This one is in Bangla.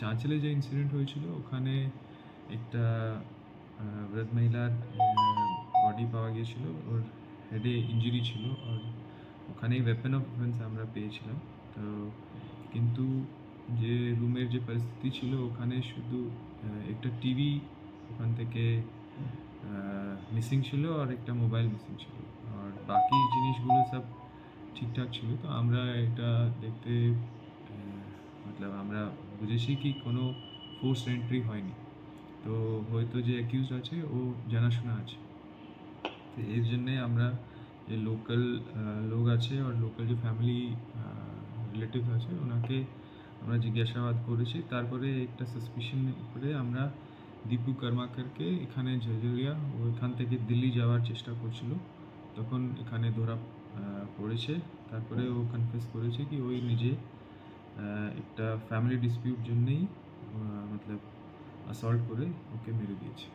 চাঁচলে যে ইনসিডেন্ট হয়েছিল ওখানে একটা বৃদ্ধ মহিলার বডি পাওয়া গিয়েছিল, ওর হেডে ইঞ্জুরি ছিল, আর ওখানেই ওয়েপন অফ অফেন্স আমরা পেয়েছিলাম। তো কিন্তু যে রুমের যে পরিস্থিতি ছিল ওখানে শুধু একটা টিভি ওখান থেকে মিসিং ছিল, আর একটা মোবাইল মিসিং ছিল, আর বাকি জিনিসগুলো সব ঠিকঠাক ছিল। তো আমরা এটা দেখতে মতলব আমরা বুঝেছি কি কোনো ফোর্স এন্ট্রি হয়নি। তো হয়তো যে অ্যাকিউজ আছে ও জানাশোনা আছে। তো এর জন্যে আমরা যে লোকাল লোক আছে আর লোকাল যে ফ্যামিলি রিলেটিভ আছে ওনাকে আমরা জিজ্ঞাসাবাদ করেছি। তারপরে একটা সাসপিশন করে আমরা দীপু কর্মাকরকে এখানে ঝরঝরিয়া, ও এখান থেকে দিল্লি যাওয়ার চেষ্টা করছিল, তখন এখানে ধরা পড়েছে। তারপরে ও কনফেস করেছে কি ওই নিজে একটা ফ্যামিলি ডিসপিউট জন্যেই মতলব অ্যাসল্ট করে ওকে মেরে দিয়েছে।